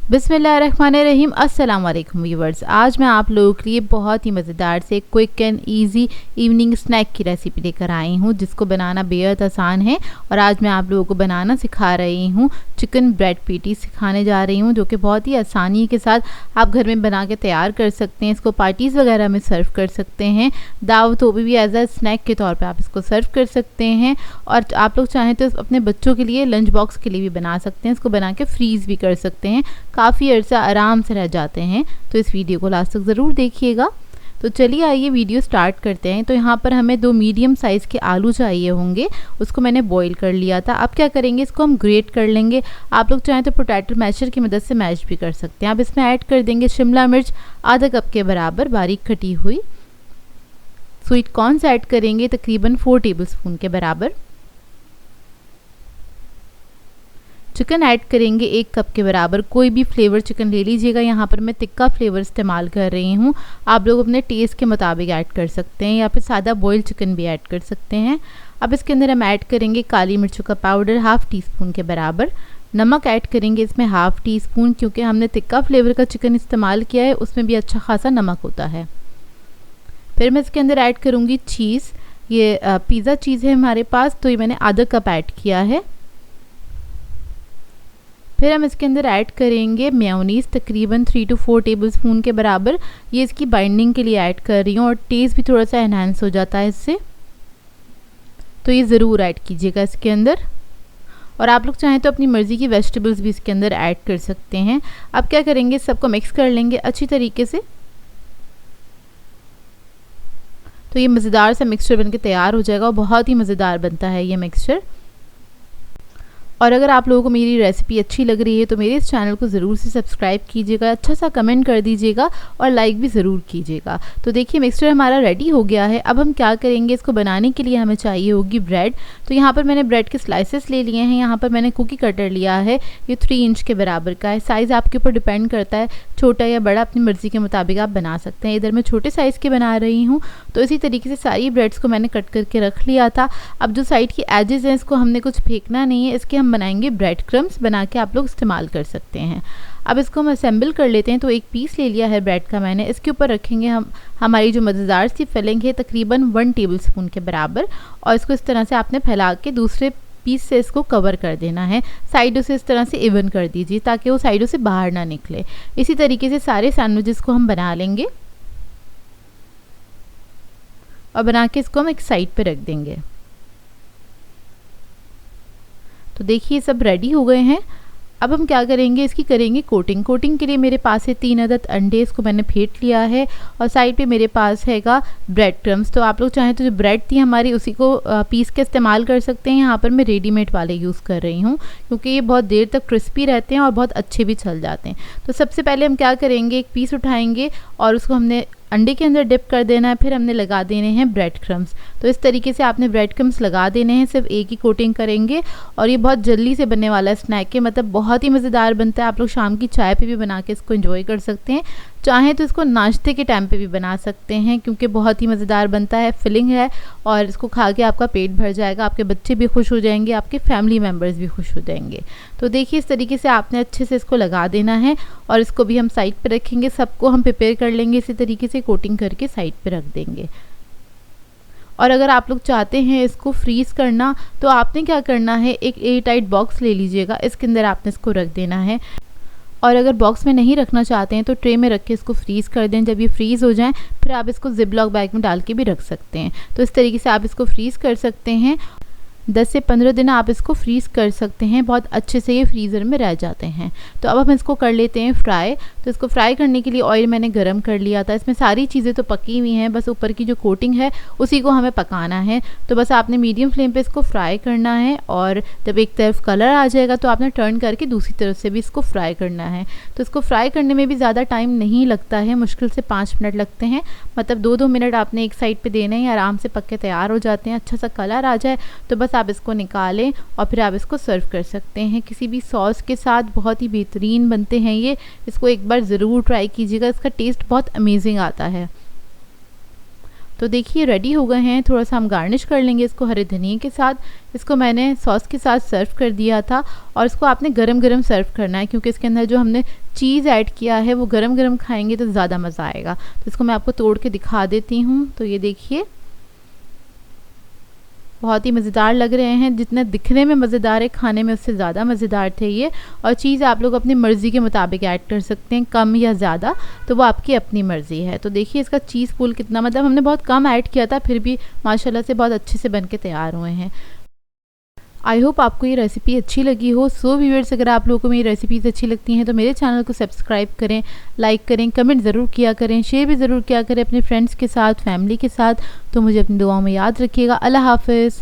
बिस्मिल्लाहिर्रहमानिर्रहीम। अस्सलाम वालेकुम व्यूअर्स। आज मैं आप लोगों के लिए बहुत ही मज़ेदार से quick and easy evening snack की रेसिपी लेकर आई हूँ, जिसको बनाना बेहद आसान है। और आज मैं आप लोगों को बनाना सिखा रही हूँ, चिकन ब्रेड पैटी सिखाने जा रही हूँ, जो कि बहुत ही आसानी के साथ आप घर में बना के तैयार कर सकते हैं। इसको पार्टीज़ वगैरह में सर्व कर सकते हैं, दावतों पे भी एज अ स्नैक के तौर पर आप इसको सर्व कर सकते हैं। और आप लोग चाहें तो अपने बच्चों के लिए लंच बॉक्स के लिए भी बना सकते हैं। इसको बना के फ्रीज़ भी कर सकते हैं, काफ़ी अर्सा आराम से रह जाते हैं। तो इस वीडियो को लास्ट तक ज़रूर देखिएगा। तो चलिए आइए वीडियो स्टार्ट करते हैं। तो यहाँ पर हमें 2 मीडियम साइज़ के आलू चाहिए होंगे, उसको मैंने बॉईल कर लिया था। अब क्या करेंगे, इसको हम ग्रेट कर लेंगे। आप लोग चाहें तो पोटैटो मैशर की मदद से मैश भी कर सकते हैं। अब इसमें ऐड कर देंगे शिमला मिर्च आधा कप के बराबर बारीक कटी हुई। स्वीट कॉर्न्स ऐड करेंगे तकरीबन 4 टेबलस्पून के बराबर। चिकन ऐड करेंगे 1 कप के बराबर। कोई भी फ्लेवर चिकन ले लीजिएगा, यहाँ पर मैं तिक्का फ्लेवर इस्तेमाल कर रही हूँ। आप लोग अपने टेस्ट के मुताबिक ऐड कर सकते हैं, या फिर सादा बॉइल्ड चिकन भी ऐड कर सकते हैं। अब इसके अंदर हम ऐड करेंगे काली मिर्चों का पाउडर हाफ़ टी स्पून के बराबर। नमक ऐड करेंगे इसमें हाफ़ टी स्पून, क्योंकि हमने तिक्का फ्लेवर का चिकन इस्तेमाल किया है, उसमें भी अच्छा खासा नमक होता है। फिर मैं इसके अंदर ऐड करूँगी चीज़। ये पिज़्ज़ा चीज़ है हमारे पास, तो ये मैंने आधा कप ऐड किया है। फिर हम इसके अंदर ऐड करेंगे मेयोनीज़ तकरीबन 3 to 4 टेबलस्पून के बराबर। ये इसकी बाइंडिंग के लिए ऐड कर रही हूँ, और टेस्ट भी थोड़ा सा एनहांस हो जाता है इससे, तो ये ज़रूर ऐड कीजिएगा इसके अंदर। और आप लोग चाहें तो अपनी मर्ज़ी की वेजिटेबल्स भी इसके अंदर ऐड कर सकते हैं। अब क्या करेंगे, सबको मिक्स कर लेंगे अच्छी तरीके से। तो ये मज़ेदार सा मिक्सचर बनके तैयार हो जाएगा, और बहुत ही मज़ेदार बनता है ये मिक्सचर। और अगर आप लोगों को मेरी रेसिपी अच्छी लग रही है तो मेरे इस चैनल को ज़रूर से सब्सक्राइब कीजिएगा, अच्छा सा कमेंट कर दीजिएगा और लाइक भी ज़रूर कीजिएगा। तो देखिए मिक्सचर हमारा रेडी हो गया है। अब हम क्या करेंगे, इसको बनाने के लिए हमें चाहिए होगी ब्रेड। तो यहाँ पर मैंने ब्रेड के स्लाइसेस ले लिए हैं। यहाँ पर मैंने कुकी कटर लिया है, ये 3 इंच के बराबर का है। साइज़ आपके ऊपर डिपेंड करता है, छोटा या बड़ा अपनी मर्ज़ी के मुताबिक आप बना सकते हैं। इधर मैं छोटे साइज़ के बना रही हूँ। तो इसी तरीके से सारी ब्रेड्स को मैंने कट करके रख लिया था। अब जो साइड की एजेस हैं, इसको हमने कुछ फेंकना नहीं है, इसके हम बनाएंगे ब्रेड क्रम्स बना के आप लोग इस्तेमाल कर सकते हैं। अब इसको हम असेंबल कर लेते हैं। तो एक पीस ले लिया है ब्रेड का मैंने, इसके ऊपर रखेंगे हम हमारी जो मज़ेदार सी फिलिंग है तकरीबन 1 टेबलस्पून के बराबर। और इसको इस तरह से आपने फैला के दूसरे पीस से इसको कवर कर देना है। साइडों से इस तरह से इवन कर दीजिए, ताकि वो साइडों से बाहर ना निकले। इसी तरीके से सारे सैंडविचेस को हम बना लेंगे, और बना के इसको हम एक साइड पे रख देंगे। तो देखिए सब रेडी हो गए हैं। अब हम क्या करेंगे, इसकी करेंगे कोटिंग। कोटिंग के लिए मेरे पास है 3 अदद अंडे, इसको मैंने फेंट लिया है। और साइड पे मेरे पास हैगा ब्रेड क्रम्स। तो आप लोग चाहें तो जो ब्रेड थी हमारी, उसी को पीस के इस्तेमाल कर सकते हैं। यहाँ पर मैं रेडीमेड वाले यूज़ कर रही हूँ, क्योंकि ये बहुत देर तक क्रिस्पी रहते हैं और बहुत अच्छे भी चल जाते हैं। तो सबसे पहले हम क्या करेंगे, एक पीस उठाएंगे और उसको हमने अंडे के अंदर डिप कर देना है। फिर हमने लगा देने हैं ब्रेड क्रम्स। तो इस तरीके से आपने ब्रेड क्रम्स लगा देने हैं, सिर्फ एक ही कोटिंग करेंगे। और ये बहुत जल्दी से बनने वाला है स्नैक के, मतलब बहुत ही मज़ेदार बनता है। आप लोग शाम की चाय पे भी बना के इसको एंजॉय कर सकते हैं। चाहें तो इसको नाश्ते के टाइम पे भी बना सकते हैं, क्योंकि बहुत ही मज़ेदार बनता है, फिलिंग है, और इसको खा के आपका पेट भर जाएगा, आपके बच्चे भी खुश हो जाएंगे, आपके फैमिली मेम्बर्स भी खुश हो जाएंगे। तो देखिए इस तरीके से आपने अच्छे से इसको लगा देना है, और इसको भी हम साइड पे रखेंगे। सबको हम प्रिपेयर कर लेंगे इसी तरीके से, कोटिंग करके साइड पे रख देंगे। और अगर आप लोग चाहते हैं इसको फ्रीज़ करना, तो आपने क्या करना है, एक एयर टाइट बॉक्स ले लीजिएगा, इसके अंदर आपने इसको रख देना है। और अगर बॉक्स में नहीं रखना चाहते हैं तो ट्रे में रख के इसको फ्रीज़ कर दें। जब ये फ्रीज़ हो जाए फिर आप इसको जिप-लॉक बैग में डाल के भी रख सकते हैं। तो इस तरीके से आप इसको फ्रीज़ कर सकते हैं। 10 से 15 दिन आप इसको फ्रीज़ कर सकते हैं, बहुत अच्छे से ये फ्रीज़र में रह जाते हैं। तो अब हम इसको कर लेते हैं फ्राई। तो इसको फ्राई करने के लिए ऑयल मैंने गरम कर लिया था। इसमें सारी चीज़ें तो पकी हुई हैं, बस ऊपर की जो कोटिंग है उसी को हमें पकाना है। तो बस आपने मीडियम फ्लेम पे इसको फ्राई करना है, और जब एक तरफ कलर आ जाएगा तो आपने टर्न करके दूसरी तरफ से भी इसको फ्राई करना है। तो इसको फ्राई करने में भी ज़्यादा टाइम नहीं लगता है, मुश्किल से 5 मिनट लगते हैं। मतलब 2-2 मिनट आपने एक साइड पे देना है, आराम से पक के तैयार हो जाते हैं। अच्छा सा कलर आ जाए तो बस आप इसको निकालें, और फिर आप इसको सर्व कर सकते हैं किसी भी सॉस के साथ। बहुत ही बेहतरीन बनते हैं ये, इसको एक बार ज़रूर ट्राई कीजिएगा, इसका टेस्ट बहुत अमेजिंग आता है। तो देखिए रेडी हो गए हैं। थोड़ा सा हम गार्निश कर लेंगे इसको हरे धनिए के साथ। इसको मैंने सॉस के साथ सर्व कर दिया था और इसको आपने गरम गरम सर्व करना है, क्योंकि इसके अंदर जो हमने चीज़ ऐड किया है वो गरम गरम खाएंगे तो ज़्यादा मज़ा आएगा। तो इसको मैं आपको तोड़ के दिखा देती हूँ। तो ये देखिए बहुत ही मज़ेदार लग रहे हैं। जितने दिखने में मज़ेदार है, खाने में उससे ज़्यादा मज़ेदार थे ये। और चीज़ आप लोग अपनी मर्ज़ी के मुताबिक ऐड कर सकते हैं, कम या ज़्यादा, तो वो आपकी अपनी मर्ज़ी है। तो देखिए इसका चीज़ पूल कितना, मतलब हमने बहुत कम ऐड किया था, फिर भी माशाल्लाह से बहुत अच्छे से बन के तैयार हुए हैं। आई होप आपको ये रेसिपी अच्छी लगी हो। सो व्यूअर्स, अगर आप लोगों को मेरी रेसिपीज़ अच्छी लगती हैं तो मेरे चैनल को सब्सक्राइब करें, लाइक करें, कमेंट ज़रूर किया करें, शेयर भी ज़रूर किया करें अपने फ्रेंड्स के साथ, फैमिली के साथ। तो मुझे अपनी दुआओं में याद रखिएगा। अल्लाह हाफ़िज़।